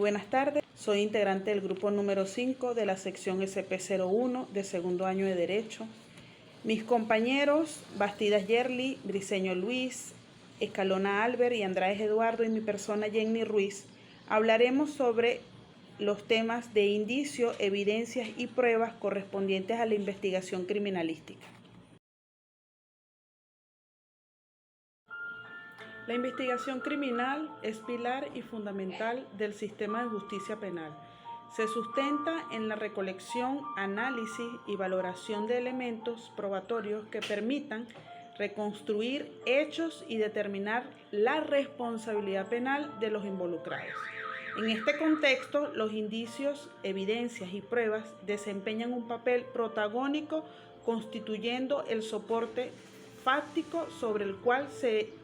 Buenas tardes, soy integrante del grupo número 5 de la sección SP01 de segundo año de Derecho. Mis compañeros Bastidas Yerli, Briceño Luis, Escalona Albert y Andrade Eduardo y mi persona Jenny Ruiz hablaremos sobre los temas de indicio, evidencias y pruebas correspondientes a la investigación criminalística. La investigación criminal es pilar y fundamental del sistema de justicia penal. Se sustenta en la recolección, análisis y valoración de elementos probatorios que permitan reconstruir hechos y determinar la responsabilidad penal de los involucrados. En este contexto, los indicios, evidencias y pruebas desempeñan un papel protagónico, constituyendo el soporte fáctico sobre el cual se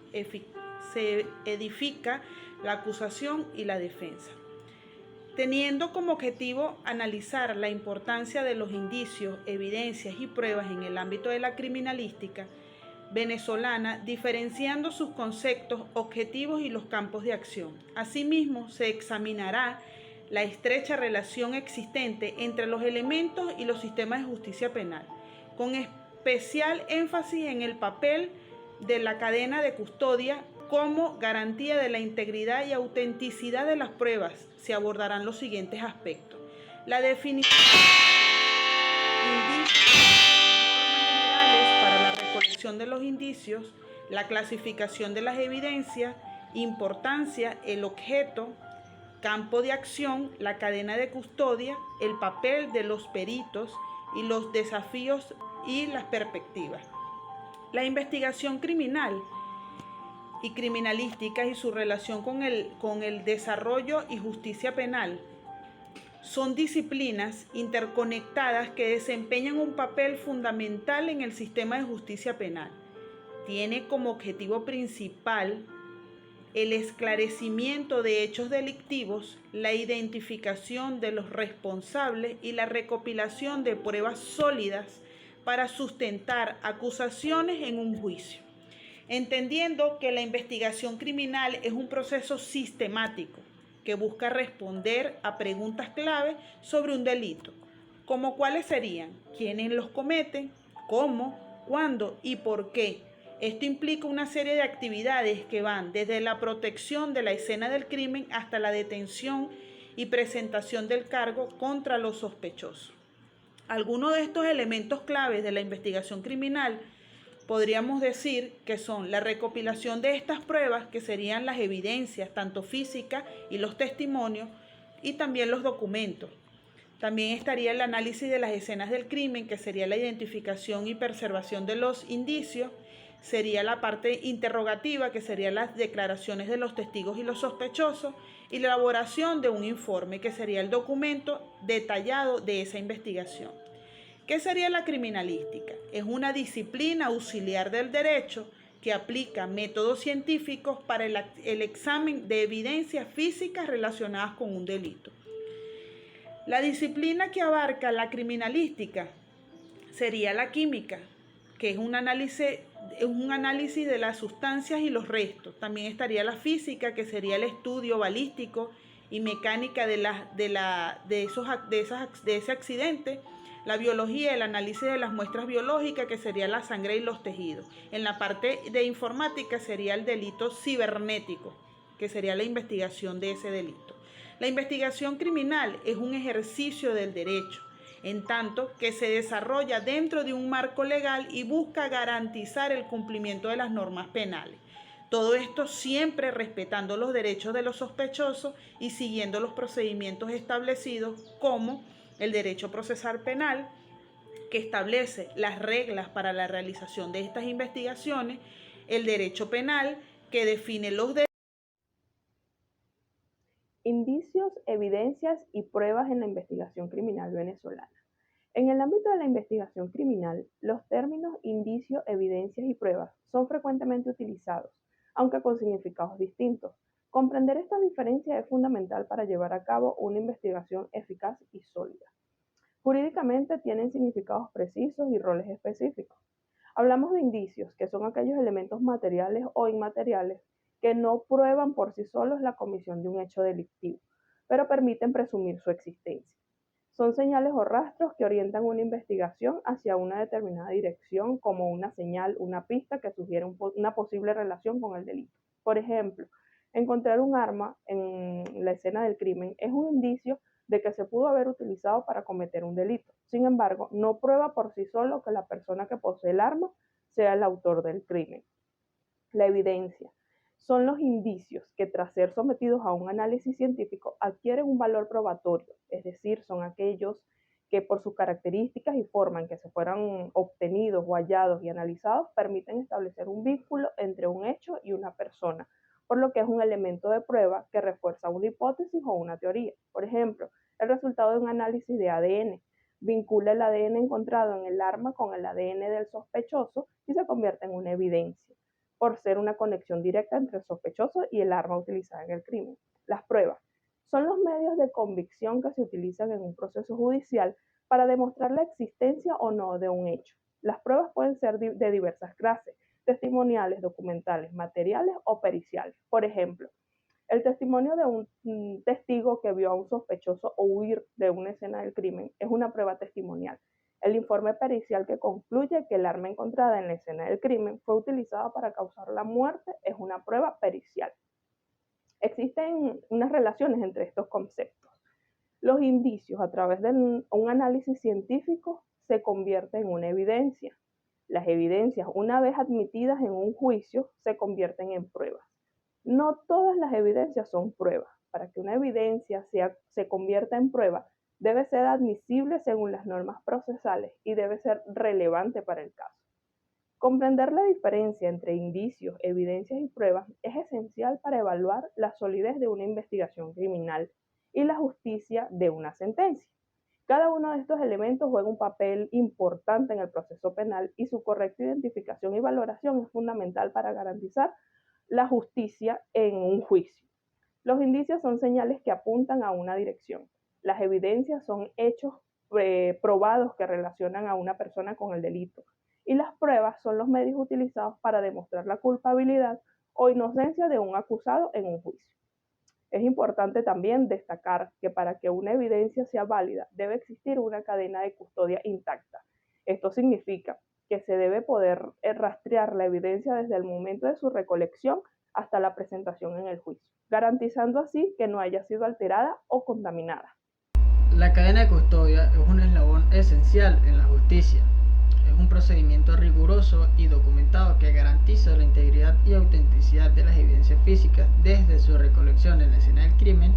edifica la acusación y la defensa. Teniendo como objetivo analizar la importancia de los indicios, evidencias y pruebas en el ámbito de la criminalística venezolana, diferenciando sus conceptos, objetivos y los campos de acción. Asimismo, se examinará la estrecha relación existente entre los elementos y los sistemas de justicia penal, con especial énfasis en el papel de la cadena de custodia como garantía de la integridad y autenticidad de las pruebas. Se abordarán los siguientes aspectos: la definición de normas generales para la recolección de los indicios, la clasificación de las evidencias, importancia, el objeto, campo de acción, la cadena de custodia, el papel de los peritos y los desafíos y las perspectivas. La investigación criminal y criminalística y su relación con el desarrollo y justicia penal son disciplinas interconectadas que desempeñan un papel fundamental en el sistema de justicia penal. Tiene como objetivo principal el esclarecimiento de hechos delictivos, la identificación de los responsables y la recopilación de pruebas sólidas para sustentar acusaciones en un juicio. Entendiendo que la investigación criminal es un proceso sistemático que busca responder a preguntas clave sobre un delito, como cuáles serían: quiénes los cometen, cómo, cuándo y por qué. Esto implica una serie de actividades que van desde la protección de la escena del crimen hasta la detención y presentación del cargo contra los sospechosos. Algunos de estos elementos claves de la investigación criminal podríamos decir que son la recopilación de estas pruebas, que serían las evidencias, tanto físicas y los testimonios, y también los documentos. También estaría el análisis de las escenas del crimen, que sería la identificación y preservación de los indicios. Sería la parte interrogativa, que serían las declaraciones de los testigos y los sospechosos, y la elaboración de un informe, que sería el documento detallado de esa investigación. ¿Qué sería la criminalística? Es una disciplina auxiliar del derecho que aplica métodos científicos para el examen de evidencias físicas relacionadas con un delito. La disciplina que abarca la criminalística sería la química, que es un análisis de las sustancias y los restos. También estaría la física, que sería el estudio balístico y mecánica de ese accidente. La biología, el análisis de las muestras biológicas, que sería la sangre y los tejidos. En la parte de informática sería el delito cibernético, que sería la investigación de ese delito. La investigación criminal es un ejercicio del derecho, en tanto que se desarrolla dentro de un marco legal y busca garantizar el cumplimiento de las normas penales. Todo esto siempre respetando los derechos de los sospechosos y siguiendo los procedimientos establecidos, como el derecho procesal penal, que establece las reglas para la realización de estas investigaciones, el derecho penal, que define los derechos. Indicios, evidencias y pruebas en la investigación criminal venezolana. En el ámbito de la investigación criminal, los términos indicio, evidencias y pruebas son frecuentemente utilizados, aunque con significados distintos. Comprender esta diferencia es fundamental para llevar a cabo una investigación eficaz y sólida. Jurídicamente tienen significados precisos y roles específicos. Hablamos de indicios, que son aquellos elementos materiales o inmateriales que no prueban por sí solos la comisión de un hecho delictivo. pero permiten presumir su existencia. Son señales o rastros que orientan una investigación hacia una determinada dirección, como una señal, una pista que sugiere una posible relación con el delito. Por ejemplo, encontrar un arma en la escena del crimen es un indicio de que se pudo haber utilizado para cometer un delito. Sin embargo, no prueba por sí solo que la persona que posee el arma sea el autor del crimen. La evidencia son los indicios que, tras ser sometidos a un análisis científico, adquieren un valor probatorio, es decir, son aquellos que por sus características y forma en que se fueran obtenidos o hallados y analizados permiten establecer un vínculo entre un hecho y una persona, por lo que es un elemento de prueba que refuerza una hipótesis o una teoría. Por ejemplo, el resultado de un análisis de ADN vincula el ADN encontrado en el arma con el ADN del sospechoso y se convierte en una evidencia, por ser una conexión directa entre el sospechoso y el arma utilizada en el crimen. Las pruebas son los medios de convicción que se utilizan en un proceso judicial para demostrar la existencia o no de un hecho. Las pruebas pueden ser de diversas clases: testimoniales, documentales, materiales o periciales. Por ejemplo, el testimonio de un testigo que vio a un sospechoso huir de una escena del crimen es una prueba testimonial. El informe pericial que concluye que el arma encontrada en la escena del crimen fue utilizada para causar la muerte es una prueba pericial. Existen unas relaciones entre estos conceptos. Los indicios a través de un análisis científico se convierten en una evidencia. Las evidencias, una vez admitidas en un juicio, se convierten en pruebas. No todas las evidencias son pruebas. Para que una evidencia se convierta en prueba, debe ser admisible según las normas procesales y debe ser relevante para el caso. Comprender la diferencia entre indicios, evidencias y pruebas es esencial para evaluar la solidez de una investigación criminal y la justicia de una sentencia. Cada uno de estos elementos juega un papel importante en el proceso penal y su correcta identificación y valoración es fundamental para garantizar la justicia en un juicio. Los indicios son señales que apuntan a una dirección. Las evidencias son hechos probados que relacionan a una persona con el delito. Y las pruebas son los medios utilizados para demostrar la culpabilidad o inocencia de un acusado en un juicio. Es importante también destacar que para que una evidencia sea válida debe existir una cadena de custodia intacta. Esto significa que se debe poder rastrear la evidencia desde el momento de su recolección hasta la presentación en el juicio, garantizando así que no haya sido alterada o contaminada. La cadena de custodia es un eslabón esencial en la justicia. Es un procedimiento riguroso y documentado que garantiza la integridad y autenticidad de las evidencias físicas desde su recolección en la escena del crimen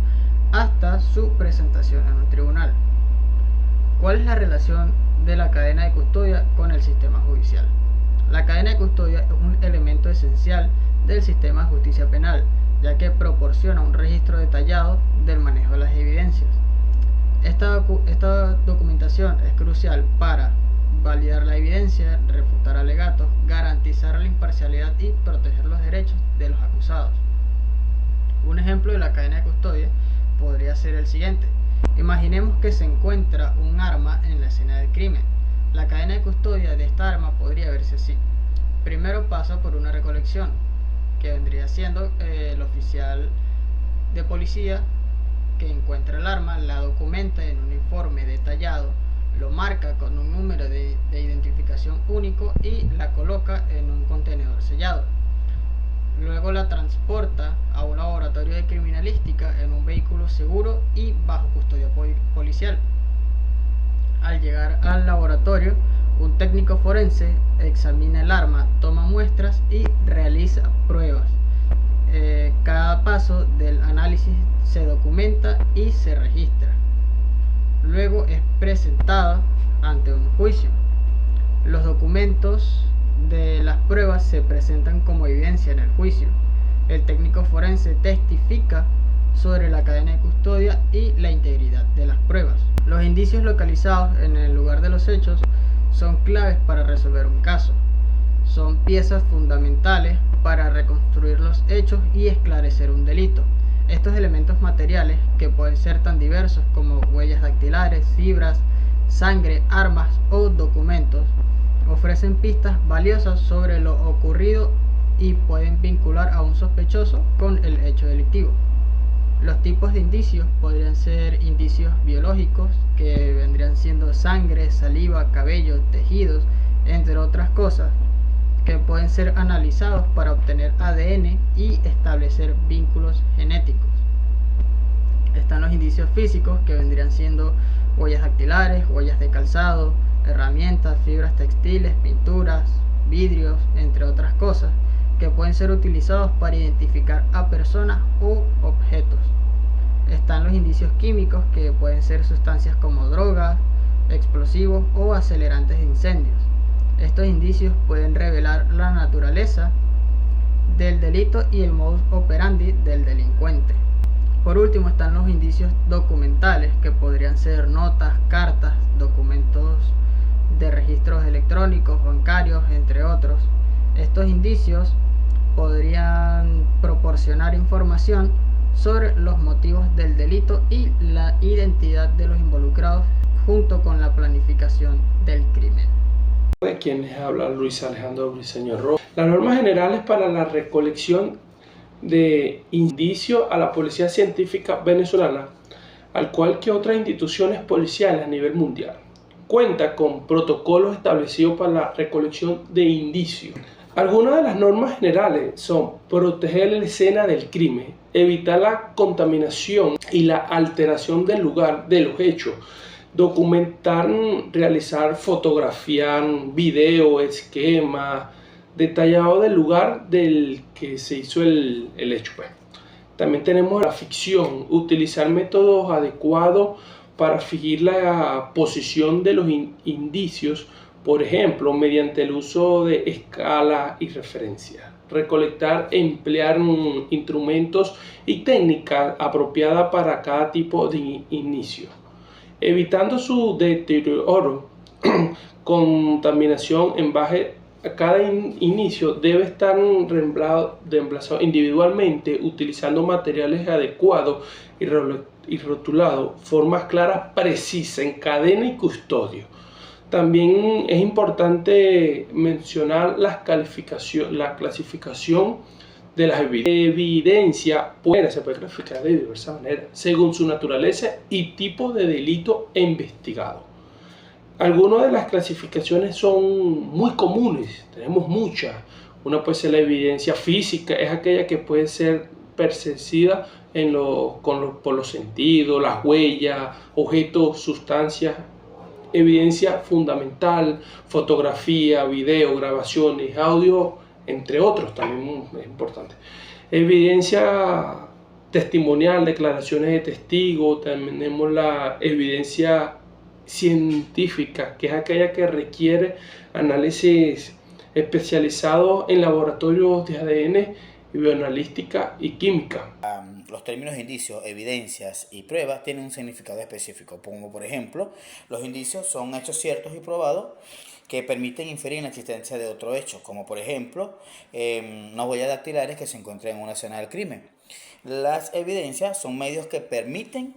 hasta su presentación en un tribunal. ¿Cuál es la relación de la cadena de custodia con el sistema judicial? La cadena de custodia es un elemento esencial del sistema de justicia penal, ya que proporciona un registro detallado del manejo de las evidencias. Esta documentación es crucial para validar la evidencia, refutar alegatos, garantizar la imparcialidad y proteger los derechos de los acusados. Un ejemplo de la cadena de custodia podría ser el siguiente. Imaginemos que se encuentra un arma en la escena del crimen. La cadena de custodia de esta arma podría verse así. Primero pasa por una recolección, que vendría siendo el oficial de policía que encuentra el arma, la documenta en un informe detallado, lo marca con un número de identificación único y la coloca en un contenedor sellado. Luego la transporta a un laboratorio de criminalística en un vehículo seguro y bajo custodia policial. Al llegar al laboratorio, un técnico forense examina el arma, toma muestras y realiza pruebas. Cada paso del análisis se documenta y se registra. Luego es presentada ante un juicio. Los documentos de las pruebas se presentan como evidencia en el juicio. El técnico forense testifica sobre la cadena de custodia y la integridad de las pruebas. Los indicios localizados en el lugar de los hechos son claves para resolver un caso. Son piezas fundamentales para reconstruir los hechos y esclarecer un delito. Estos elementos materiales, que pueden ser tan diversos como huellas dactilares, fibras, sangre, armas o documentos, ofrecen pistas valiosas sobre lo ocurrido y pueden vincular a un sospechoso con el hecho delictivo. Los tipos de indicios podrían ser indicios biológicos, que vendrían siendo sangre, saliva, cabello, tejidos, entre otras cosas, que pueden ser analizados para obtener ADN y establecer vínculos genéticos. Están los indicios físicos, que vendrían siendo huellas dactilares, huellas de calzado, herramientas, fibras textiles, pinturas, vidrios, entre otras cosas, que pueden ser utilizados para identificar a personas u objetos. Están los indicios químicos, que pueden ser sustancias como drogas, explosivos o acelerantes de incendios. Estos indicios pueden revelar la naturaleza del delito y el modus operandi del delincuente. Por último están los indicios documentales, que podrían ser notas, cartas, documentos de registros electrónicos, bancarios, entre otros. Estos indicios podrían proporcionar información sobre los motivos del delito y la identidad de los involucrados, junto con la planificación del crimen. De quien les habla Luis Alejandro Briceño Rojas. Las normas generales para la recolección de indicios a la Policía Científica venezolana, al cual que otras instituciones policiales a nivel mundial, cuenta con protocolos establecidos para la recolección de indicios. Algunas de las normas generales son proteger la escena del crimen, evitar la contaminación y la alteración del lugar de los hechos, documentar, realizar, fotografiar, video, esquema detallado del lugar del que se hizo el hecho. También tenemos la ficción, utilizar métodos adecuados para fingir la posición de los indicios, por ejemplo, mediante el uso de escala y referencia. Recolectar e emplear instrumentos y técnicas apropiadas para cada tipo de inicio, evitando su deterioro, contaminación en base a cada inicio debe estar reemplazado individualmente utilizando materiales adecuados y rotulados, formas claras, precisas en cadena y custodio. También es importante mencionar la clasificación de las evidencias. Se puede clasificar de diversas maneras, según su naturaleza y tipo de delito investigado. Algunas de las clasificaciones son muy comunes, tenemos muchas. Una puede ser la evidencia física, es aquella que puede ser percibida por los sentidos, las huellas, objetos, sustancias. Evidencia fundamental, fotografía, video, grabaciones, audio, entre otros, también es importante. Evidencia testimonial, declaraciones de testigos. También tenemos la evidencia científica, que es aquella que requiere análisis especializados en laboratorios de ADN, bioanalística y química. Los términos indicios, evidencias y pruebas tienen un significado específico, como por ejemplo, los indicios son hechos ciertos y probados que permiten inferir la existencia de otro hecho, como por ejemplo, unas huellas dactilares que se encuentran en una escena del crimen. Las evidencias son medios que permiten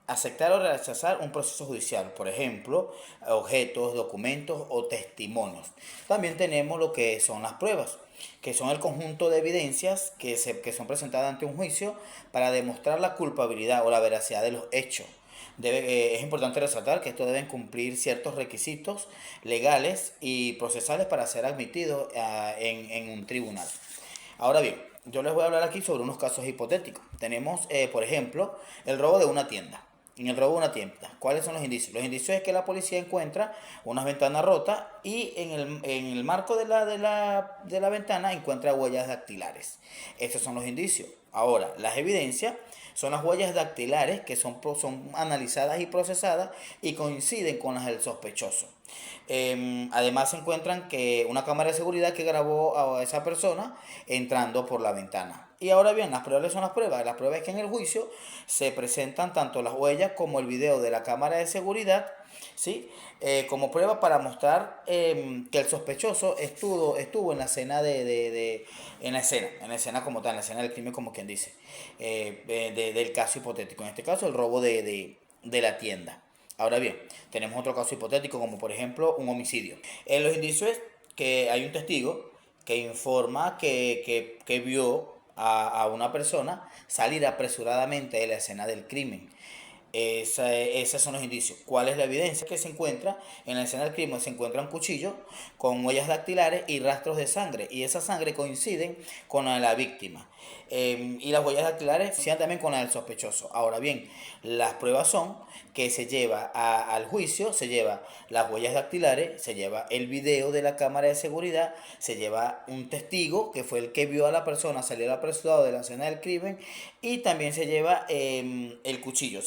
aceptar o rechazar un proceso judicial, por ejemplo, objetos, documentos o testimonios. También tenemos lo que son las pruebas, que son el conjunto de evidencias que son presentadas ante un juicio para demostrar la culpabilidad o la veracidad de los hechos. Es importante resaltar que estos deben cumplir ciertos requisitos legales y procesales para ser admitidos en un tribunal. Ahora bien, yo les voy a hablar aquí sobre unos casos hipotéticos. Tenemos, por ejemplo, el robo de una tienda. En el robo de una tienda, ¿cuáles son los indicios? Los indicios es que la policía encuentra unas ventanas rotas y en el marco de la ventana encuentra huellas dactilares. Estos son los indicios. Ahora, las evidencias son las huellas dactilares que son analizadas y procesadas y coinciden con las del sospechoso. Además se encuentran que una cámara de seguridad que grabó a esa persona entrando por la ventana. Y ahora bien, las pruebas son las pruebas. Las pruebas es que en el juicio se presentan tanto las huellas como el video de la cámara de seguridad, ¿sí? Como prueba para mostrar que el sospechoso estuvo en la escena en la escena como tal, en la escena del crimen, como quien dice, del caso hipotético. En este caso, el robo de la tienda. Ahora bien, tenemos otro caso hipotético como por ejemplo un homicidio. Los indicios es que hay un testigo que informa que vio a una persona salir apresuradamente de la escena del crimen. Esos son los indicios. ¿Cuál es la evidencia que se encuentra? En la escena del crimen se encuentra un cuchillo con huellas dactilares y rastros de sangre, y esa sangre coinciden con la de la víctima. Y las huellas dactilares coinciden también con la del sospechoso. Ahora bien, las pruebas son que se lleva al juicio, se lleva las huellas dactilares, se lleva el video de la cámara de seguridad, se lleva un testigo que fue el que vio a la persona salir apresurado de la escena del crimen, y también se lleva el cuchillo,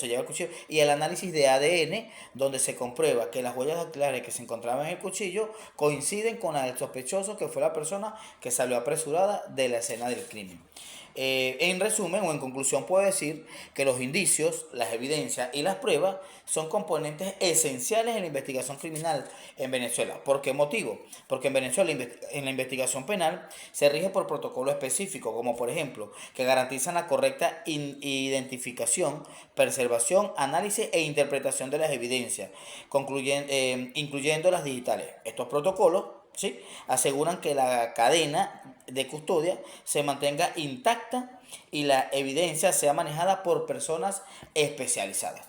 y el análisis de ADN, donde se comprueba que las huellas dactilares que se encontraban en el cuchillo coinciden con la del sospechoso, que fue la persona que salió apresurada de la escena del crimen. En resumen o en conclusión, puedo decir que los indicios, las evidencias y las pruebas son componentes esenciales en la investigación criminal en Venezuela. ¿Por qué motivo? Porque en Venezuela en la investigación penal se rige por protocolos específicos, como por ejemplo que garantizan la correcta identificación, preservación, análisis e interpretación de las evidencias, incluyendo las digitales. Estos protocolos, ¿sí?, aseguran que la cadena de custodia se mantenga intacta y la evidencia sea manejada por personas especializadas.